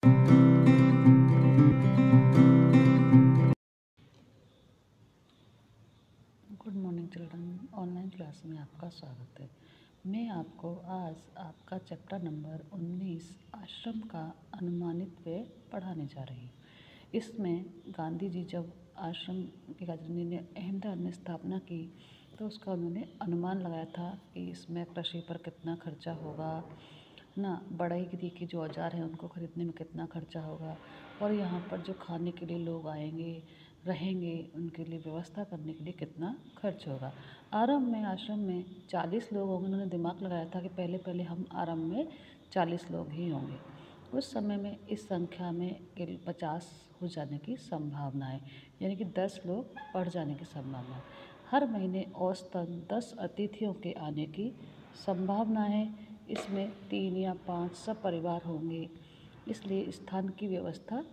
Good morning children. Online class में आपका स्वागत है। मैं आपको आज आपका चैप्टर नंबर 19 आश्रम का अनुमानित व्यय पढ़ाने जा रही हूँ। इसमें गांधी जी जब आश्रम की गांधी ने अहमदाबाद में स्थापना की तो उसका उन्होंने अनुमान लगाया था कि इसमें कृषि पर कितना खर्चा होगा ना, बढ़ई गिरी के जो औजार हैं उनको ख़रीदने में कितना खर्चा होगा, और यहाँ पर जो खाने के लिए लोग आएंगे रहेंगे उनके लिए व्यवस्था करने के लिए कितना खर्च होगा। आरंभ में आश्रम में 40 लोग होंगे। उन्होंने दिमाग लगाया था कि पहले पहले हम आरंभ में 40 लोग ही होंगे। उस समय में इस संख्या में 50 हो जाने की संभावना है, यानी कि 10 लोग बढ़ जाने की संभावना है। हर महीने औसतन 10 अतिथियों के आने की संभावना है। इसमें 3 या 5 सब परिवार होंगे, इसलिए स्थान की व्यवस्था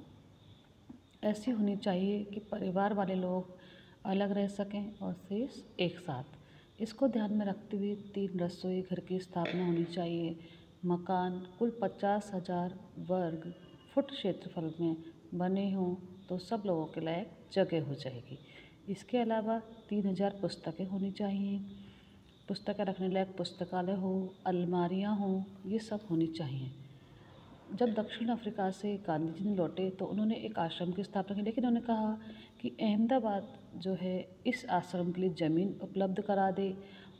ऐसी होनी चाहिए कि परिवार वाले लोग अलग रह सकें और शेष एक साथ। इसको ध्यान में रखते हुए 3 रसोई घर की स्थापना होनी चाहिए। मकान कुल 50,000 वर्ग फुट क्षेत्रफल में बने हों तो सब लोगों के लायक जगह हो जाएगी। इसके अलावा 3,000 पुस्तकें होनी चाहिए। पुस्तकें रखने लायक पुस्तकालय हो, अलमारियाँ हों, ये सब होनी चाहिए। जब दक्षिण अफ्रीका से गांधी जी ने लौटे तो उन्होंने एक आश्रम की स्थापना की, लेकिन उन्होंने कहा कि अहमदाबाद जो है इस आश्रम के लिए ज़मीन उपलब्ध करा दे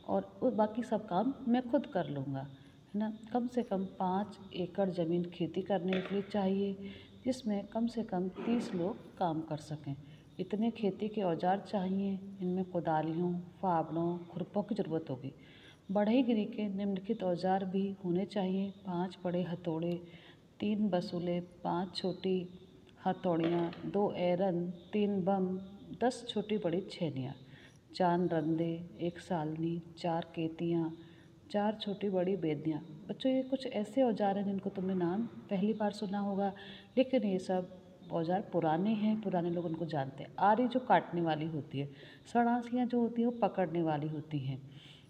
और बाकी सब काम मैं खुद कर लूँगा, है ना। कम से कम 5 एकड़ ज़मीन खेती करने के लिए चाहिए, जिसमें कम से कम 30 लोग काम कर सकें। इतने खेती के औजार चाहिए, इनमें कुदालियों, फावड़ों, खुरपों की ज़रूरत होगी। बढ़ई गिरी के निम्नलिखित औजार भी होने चाहिए: 5 बड़े हथौड़े, 3 बसूले, 5 छोटी हथौड़ियाँ, 2 एरन, 3 बम, 10 छोटी बड़ी छेनियाँ, 4 रंदे, 1 सालनी, 4 केतियाँ, 4 छोटी बड़ी बेदियाँ। बच्चों, ये कुछ ऐसे औजार हैं जिनको तुमने नाम पहली बार सुना होगा, लेकिन ये सब औजार पुराने हैं, पुराने लोग उनको जानते हैं। आरी जो काटने वाली होती है, सड़ासियाँ जो होती हैं वो पकड़ने वाली होती हैं,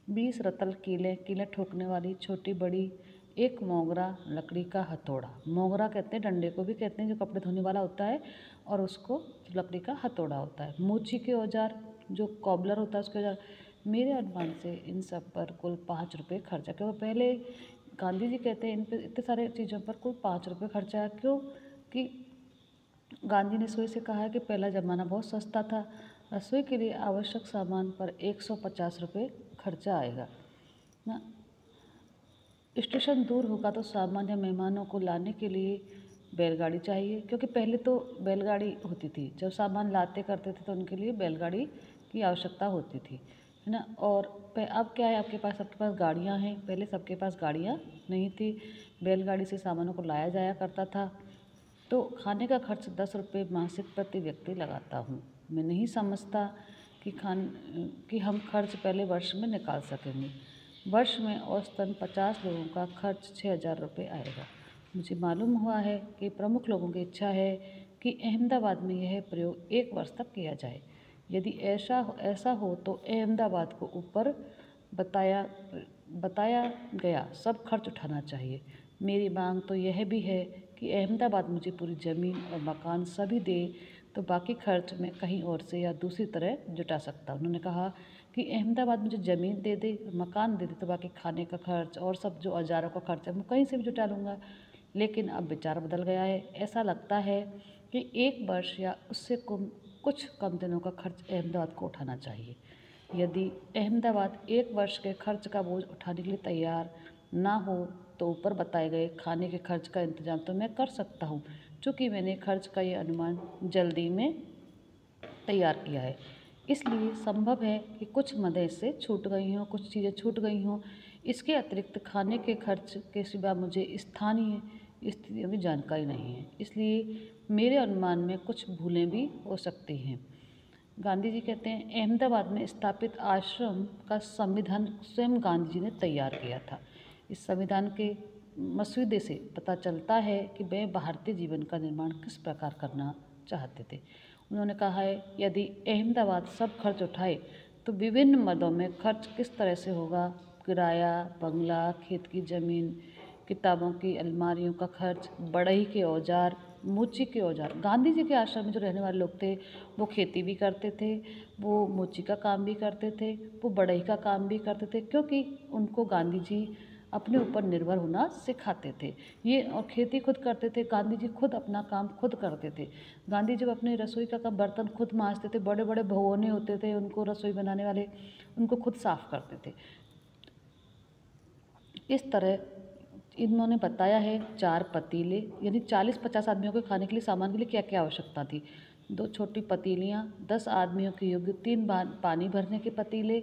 20 रतल कीलें ठोकने वाली छोटी बड़ी, 1 मोगरा लकड़ी का हथौड़ा। मोगरा कहते हैं, डंडे को भी कहते हैं, जो कपड़े धोने वाला होता है, और उसको लकड़ी का हथौड़ा होता है। मोची के औजार जो कॉबलर होता है उसके औजार। मेरे अनुमान से इन सब पर कुल 5 रुपये खर्चा, क्योंकि पहले गांधी जी कहते हैं इन पर इतने सारे चीज़ों पर कुल 5 रुपये खर्चा है। क्यों कि गांधी ने रसोई से कहा है कि पहला ज़माना बहुत सस्ता था, रसोई के लिए आवश्यक सामान पर 150 रुपये खर्चा आएगा ना। स्टेशन दूर होगा तो सामान्य मेहमानों को लाने के लिए बैलगाड़ी चाहिए, क्योंकि पहले तो बैलगाड़ी होती थी, जब सामान लाते करते थे तो उनके लिए बैलगाड़ी की आवश्यकता होती थी, है ना। और अब क्या है, आपके पास गाड़ियाँ हैं, पहले सबके पास गाड़ियाँ नहीं थी, बैलगाड़ी से सामानों को लाया जाया करता था। तो खाने का खर्च 10 रुपये मासिक प्रति व्यक्ति लगाता हूँ। मैं नहीं समझता कि हम खर्च पहले वर्ष में निकाल सकेंगे। वर्ष में औसतन 50 लोगों का खर्च 6,000 रुपये आएगा। मुझे मालूम हुआ है कि प्रमुख लोगों की इच्छा है कि अहमदाबाद में यह प्रयोग 1 वर्ष तक किया जाए। यदि ऐसा हो तो अहमदाबाद को ऊपर बताया गया सब खर्च उठाना चाहिए। मेरी मांग तो यह भी है कि अहमदाबाद मुझे पूरी ज़मीन और मकान सभी दे, तो बाकी खर्च मैं कहीं और से या दूसरी तरह जुटा सकता हूँ। उन्होंने कहा कि अहमदाबाद मुझे ज़मीन दे दे, मकान दे दे, तो बाकी खाने का खर्च और सब जो औजारों का खर्च है मैं कहीं से भी जुटा लूँगा। लेकिन अब विचार बदल गया है। ऐसा लगता है कि 1 वर्ष या उससे कुछ कम दिनों का खर्च अहमदाबाद को उठाना चाहिए। यदि अहमदाबाद 1 वर्ष के खर्च का बोझ उठाने के लिए तैयार ना हो तो ऊपर बताए गए खाने के खर्च का इंतजाम तो मैं कर सकता हूँ, चूँकि मैंने खर्च का ये अनुमान जल्दी में तैयार किया है। इसलिए संभव है कि कुछ मदें इससे छूट गई हों, कुछ चीज़ें छूट गई हों। इसके अतिरिक्त खाने के खर्च के सिवा मुझे स्थानीय स्थितियों की जानकारी नहीं है, इसलिए मेरे अनुमान में कुछ भूलें भी हो सकती हैं। गांधी जी कहते हैं अहमदाबाद में स्थापित आश्रम का संविधान स्वयं गांधी जी ने तैयार किया था। इस संविधान के मसौदे से पता चलता है कि वे भारतीय जीवन का निर्माण किस प्रकार करना चाहते थे। उन्होंने कहा है यदि अहमदाबाद सब खर्च उठाए तो विभिन्न मदों में खर्च किस तरह से होगा: किराया, बंगला, खेत की ज़मीन, किताबों की अलमारियों का खर्च, बढ़ई के औजार, मोची के औजार। गांधी जी के आश्रम में जो रहने वाले लोग थे वो खेती भी करते थे, वो मोची का काम भी करते थे, वो बढ़ई का काम भी करते थे, क्योंकि उनको गांधी जी अपने ऊपर निर्भर होना सिखाते थे। ये और खेती खुद करते थे, गांधी जी खुद अपना काम खुद करते थे। गांधी जब अपनी रसोई का काम बर्तन खुद मांजते थे, बड़े बड़े भगोने होते थे उनको रसोई बनाने वाले, उनको खुद साफ करते थे। इस तरह इन्होंने बताया है 4 पतीले, यानी 40-50 आदमियों के खाने के लिए सामान के लिए क्या क्या आवश्यकता थी। 2 छोटी पतीलियाँ, 10 आदमियों के योग्य 3 पानी भरने के पतीले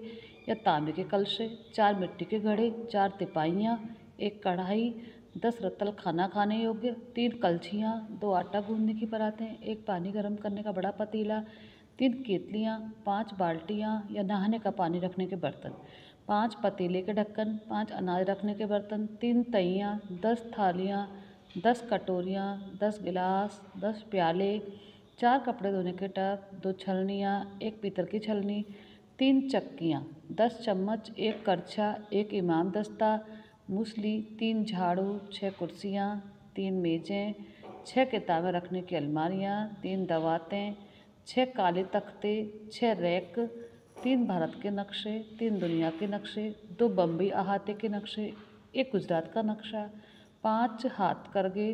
या तांबे के कलशे, 4 मिट्टी के घड़े, 4 तिपाइयाँ, 1 कढ़ाई, 10 रत्तल खाना खाने योग्य, 3 कलछियाँ, 2 आटा गूंदने की परातें, 1 पानी गर्म करने का बड़ा पतीला, 3 केतलियाँ, 5 बाल्टियाँ या नहाने का पानी रखने के बर्तन, 5 पतीले के ढक्कन, 5 अनाज रखने के बर्तन, 3 तइयाँ, 10 थालियाँ, 10 कटोरियाँ, 10 गिलास, 10 प्याले, 4 कपड़े धोने के टब, 2 छलनियाँ, 1 पीतल की छलनी, 3 चक्कियाँ, 10 चम्मच, 1 करछा, 1 इमाम दस्ता, मूसली, 3 झाड़ू, 6 कुर्सियाँ, 3 मेज़ें, 6 किताबें रखने की अलमारियाँ, 3 दवातें, 6 काले तख्ते, 6 रैक, 3 भारत के नक्शे, 3 दुनिया के नक्शे, 2 बम्बई अहाते के नक्शे, 1 गुजरात का नक्शा, 5 हाथ करगे,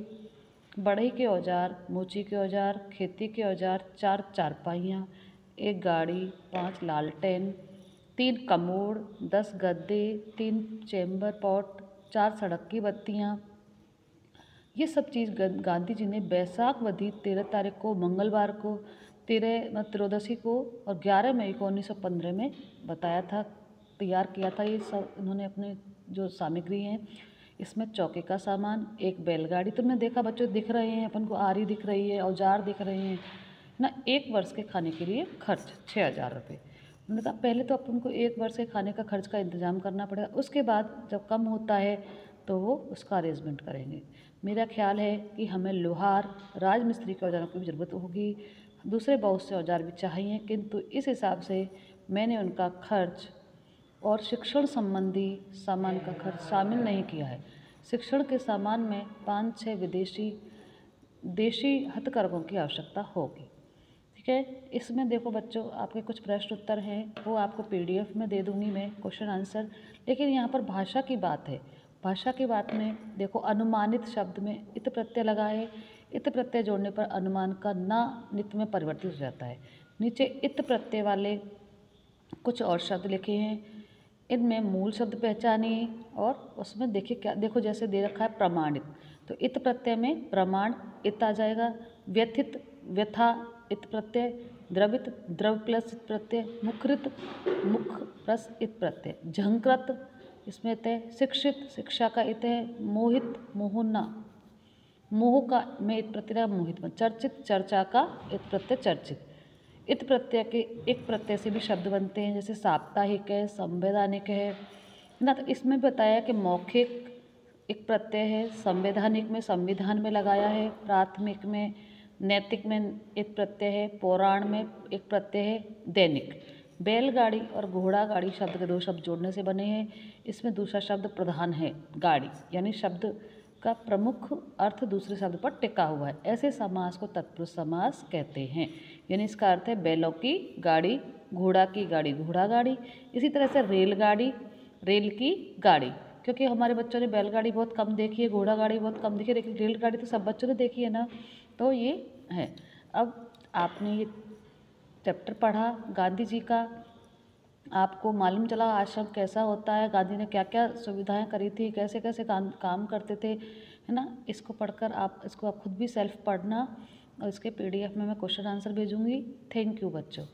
बढ़ई के औजार, मोची के औजार, खेती के औजार, 4 चारपाइयाँ, 1 गाड़ी, 5 लालटेन, 3 कमोड, 10 गद्दे, 3 चेम्बर पॉट, 4 सड़क की बत्तियाँ। ये सब चीज़ गांधी जी ने बैसाख वधी 13 तारीख को, मंगलवार को, त्रयोदशी को और 11 मई को 1915 में बताया था, तैयार किया था। ये सब इन्होंने अपने जो सामग्री हैं, इसमें चौके का सामान, 1 बैलगाड़ी, तुमने देखा बच्चों दिख रहे हैं, अपन को आरी दिख रही है, औजार दिख रहे हैं, है ना। 1 वर्ष के खाने के लिए खर्च 6,000 रुपये। उन्होंने कहा पहले तो अपन को 1 वर्ष के खाने का खर्च का इंतजाम करना पड़ेगा, उसके बाद जब कम होता है तो वो उसका अरेंजमेंट करेंगे। मेरा ख्याल है कि हमें लोहार, राजमिस्त्री के औजारों की भी ज़रूरत होगी, दूसरे बहुत से औजार भी चाहिए, किंतु इस हिसाब से मैंने उनका खर्च और शिक्षण संबंधी सामान का खर्च शामिल नहीं किया है। शिक्षण के सामान में 5-6 देशी हथकरघों की आवश्यकता होगी। ठीक है, इसमें देखो बच्चों आपके कुछ प्रश्न उत्तर हैं, वो आपको PDF में दे दूँगी मैं, क्वेश्चन आंसर। लेकिन यहाँ पर भाषा की बात है, भाषा की बात में देखो अनुमानित शब्द में इत प्रत्यय लगा है, इत प्रत्यय जोड़ने पर अनुमान का ना नित में परिवर्तित हो जाता है। नीचे इत प्रत्यय वाले कुछ और शब्द लिखे हैं, इनमें मूल शब्द पहचानिए और उसमें देखिए क्या, देखो जैसे दे रखा है प्रमाणित, तो इत प्रत्यय में प्रमाण इत आ जाएगा, व्यथित व्यथा इत प्रत्यय, द्रवित द्रव प्लस इत प्रत्यय, मुखरित मुख प्लस इत प्रत्यय, झंकृत इसमें इत है, शिक्षित शिक्षा का इत है, मोहित मोहना मोह का में इत प्रत्यय मोहित में, चर्चित चर्चा का इत प्रत्यय चर्चित। इत प्रत्यय के एक प्रत्यय से भी शब्द बनते हैं, जैसे साप्ताहिक है, संवैधानिक है ना। तो इसमें बताया कि मौखिक एक प्रत्यय है, संवैधानिक में संविधान में लगाया है, प्राथमिक में नैतिक में एक प्रत्यय है, पौराण में एक प्रत्यय है, दैनिक। बैलगाड़ी और घोड़ा गाड़ी शब्द के 2 शब्द जोड़ने से बने हैं। इसमें दूसरा शब्द प्रधान है, गाड़ी, यानी शब्द का प्रमुख अर्थ दूसरे शब्द पर टिका हुआ है। ऐसे समास को तत्पुरुष समास कहते हैं, यानी इसका अर्थ है बैलों की गाड़ी, घोड़ा की गाड़ी, घोड़ा गाड़ी। इसी तरह से रेलगाड़ी, रेल की गाड़ी, क्योंकि हमारे बच्चों ने बैलगाड़ी बहुत कम देखी है, घोड़ा गाड़ी बहुत कम देखी है, लेकिन रेलगाड़ी तो सब बच्चों ने देखी है ना। तो ये है। अब आपने ये चैप्टर पढ़ा गांधी जी का, आपको मालूम चला आश्रम कैसा होता है, गांधी ने क्या क्या सुविधाएं करी थी, कैसे कैसे काम करते थे, है ना। इसको पढ़कर आप खुद भी सेल्फ पढ़ना और इसके PDF में मैं क्वेश्चन आंसर भेजूँगी। थैंक यू बच्चों।